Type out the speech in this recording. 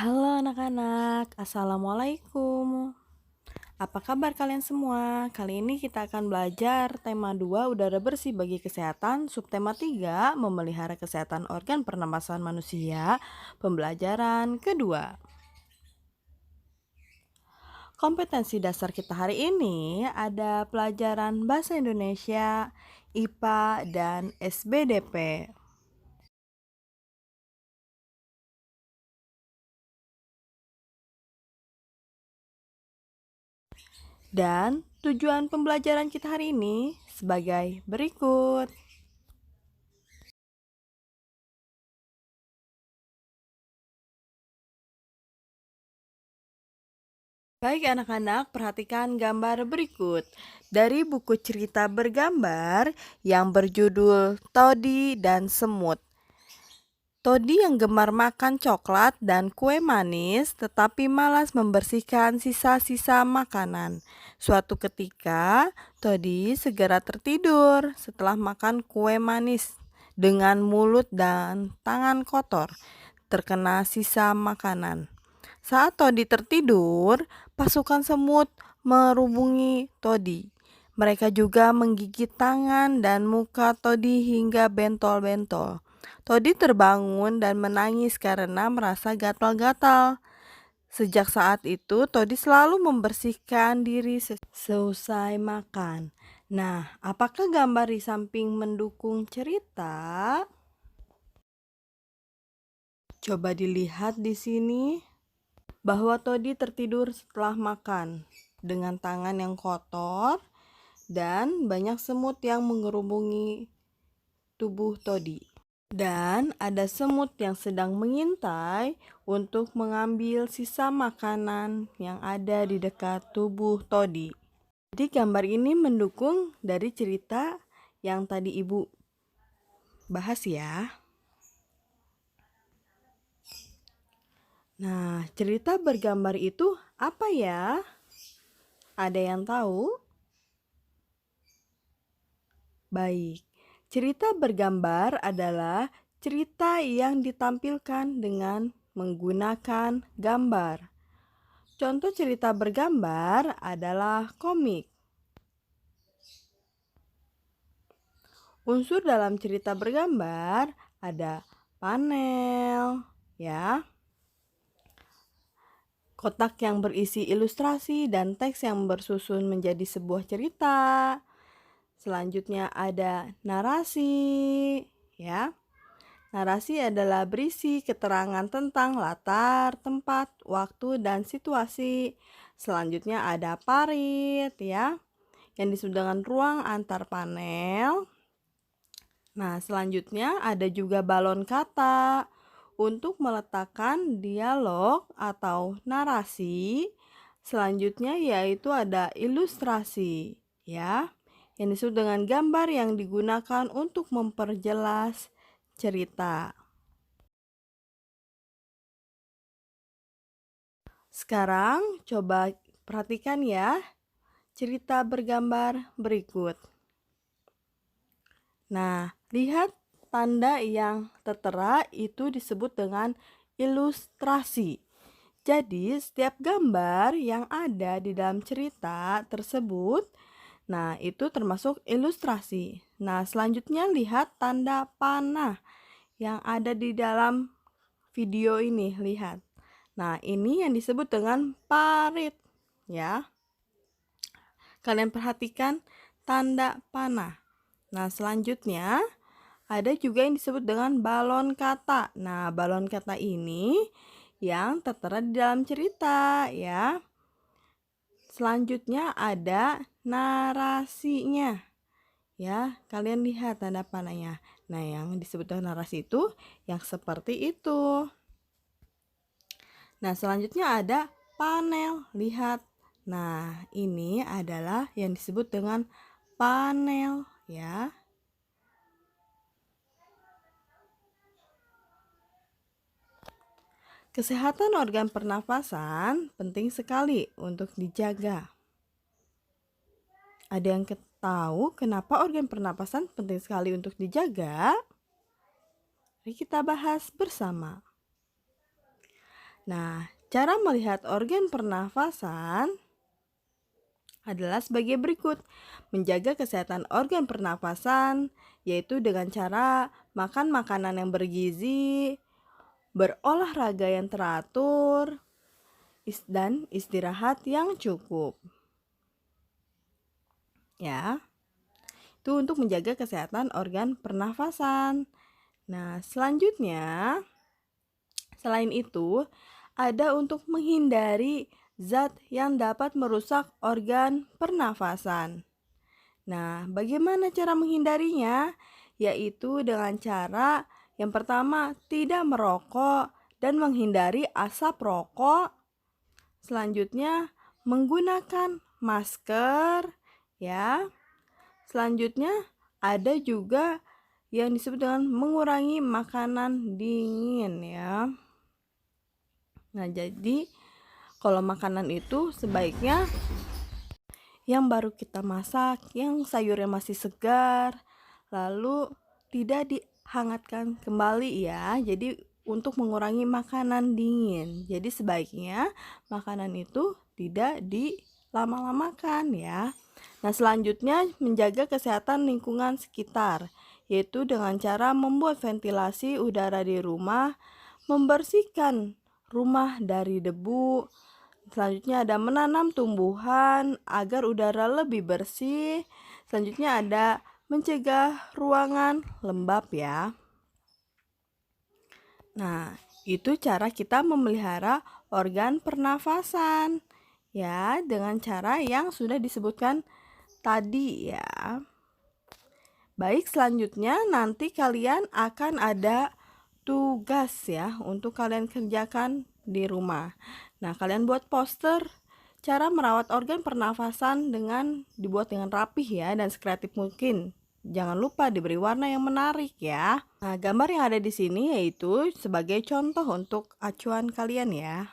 Halo anak-anak, Assalamualaikum. Apa kabar kalian semua? Kali ini kita akan belajar tema 2 udara bersih bagi kesehatan, subtema 3 memelihara kesehatan organ pernapasan manusia, pembelajaran kedua. Kompetensi dasar kita hari ini ada pelajaran Bahasa Indonesia, IPA, dan SBDP. Dan tujuan pembelajaran kita hari ini sebagai berikut. Baik anak-anak, perhatikan gambar berikut. Dari buku cerita bergambar yang berjudul Todi dan Semut. Todi yang gemar makan coklat dan kue manis tetapi malas membersihkan sisa-sisa makanan. Suatu ketika, Todi segera tertidur setelah makan kue manis dengan mulut dan tangan kotor terkena sisa makanan. Saat Todi tertidur, pasukan semut merubungi Todi. Mereka juga menggigit tangan dan muka Todi hingga bentol-bentol. Todi terbangun dan menangis karena merasa gatal-gatal. Sejak saat itu, Todi selalu membersihkan diri seusai makan. Nah, apakah gambar di samping mendukung cerita? Coba dilihat di sini bahwa Todi tertidur setelah makan dengan tangan yang kotor dan banyak semut yang mengerubungi tubuh Todi. Dan ada semut yang sedang mengintai untuk mengambil sisa makanan yang ada di dekat tubuh Todi. Jadi gambar ini mendukung dari cerita yang tadi Ibu bahas ya. Nah, cerita bergambar itu apa ya? Ada yang tahu? Baik, cerita bergambar adalah cerita yang ditampilkan dengan menggunakan gambar. Contoh cerita bergambar adalah komik. Unsur dalam cerita bergambar ada panel, ya, kotak yang berisi ilustrasi dan teks yang bersusun menjadi sebuah cerita. Selanjutnya ada narasi, ya. Narasi adalah berisi keterangan tentang latar, tempat, waktu, dan situasi. Selanjutnya ada parit, ya, yang disebut dengan ruang antar panel. Nah, selanjutnya ada juga balon kata untuk meletakkan dialog atau narasi. Selanjutnya yaitu ada ilustrasi, ya, yang disebut dengan gambar yang digunakan untuk memperjelas cerita. Sekarang coba perhatikan ya cerita bergambar berikut. Nah, lihat tanda yang tertera itu disebut dengan ilustrasi. Jadi, setiap gambar yang ada di dalam cerita tersebut, nah itu termasuk ilustrasi. Nah, selanjutnya lihat tanda panah yang ada di dalam video ini, lihat. Nah, ini yang disebut dengan parit, ya. Kalian perhatikan tanda panah. Nah, selanjutnya ada juga yang disebut dengan balon kata. Nah, balon kata ini yang tertera di dalam cerita, ya. Selanjutnya ada narasinya. Ya, kalian lihat tanda panahnya. Nah, yang disebut dengan narasi itu yang seperti itu. Nah, selanjutnya ada panel. Lihat. Nah, ini adalah yang disebut dengan panel, ya. Kesehatan organ pernafasan penting sekali untuk dijaga. Ada yang tahu kenapa organ pernapasan penting sekali untuk dijaga? Mari kita bahas bersama. Nah, cara melihat organ pernafasan adalah sebagai berikut. Menjaga kesehatan organ pernafasan yaitu dengan cara makan makanan yang bergizi, berolahraga yang teratur, dan istirahat yang cukup. Ya, itu untuk menjaga kesehatan organ pernafasan. Nah, selanjutnya, selain itu, ada untuk menghindari zat yang dapat merusak organ pernafasan. Nah, bagaimana cara menghindarinya? Yaitu dengan cara yang pertama, tidak merokok dan menghindari asap rokok. Selanjutnya, menggunakan masker, ya. Selanjutnya, ada juga yang disebut dengan mengurangi makanan dingin, ya. Nah, jadi kalau makanan itu sebaiknya yang baru kita masak, yang sayurnya masih segar, lalu tidak dihangatkan kembali ya. Jadi untuk mengurangi makanan dingin. Jadi sebaiknya makanan itu tidak dilama-lamakan ya. Nah, selanjutnya menjaga kesehatan lingkungan sekitar, yaitu dengan cara membuat ventilasi udara di rumah, membersihkan rumah dari debu. Selanjutnya ada menanam tumbuhan agar udara lebih bersih. Selanjutnya ada mencegah ruangan lembab ya. Nah, itu cara kita memelihara organ pernafasan ya, dengan cara yang sudah disebutkan tadi ya. Baik, selanjutnya nanti kalian akan ada tugas ya untuk kalian kerjakan di rumah. Nah, kalian buat poster cara merawat organ pernafasan dengan dibuat dengan rapih ya dan sekreatif mungkin. Jangan lupa diberi warna yang menarik ya. Nah, gambar yang ada di sini yaitu sebagai contoh untuk acuan kalian ya.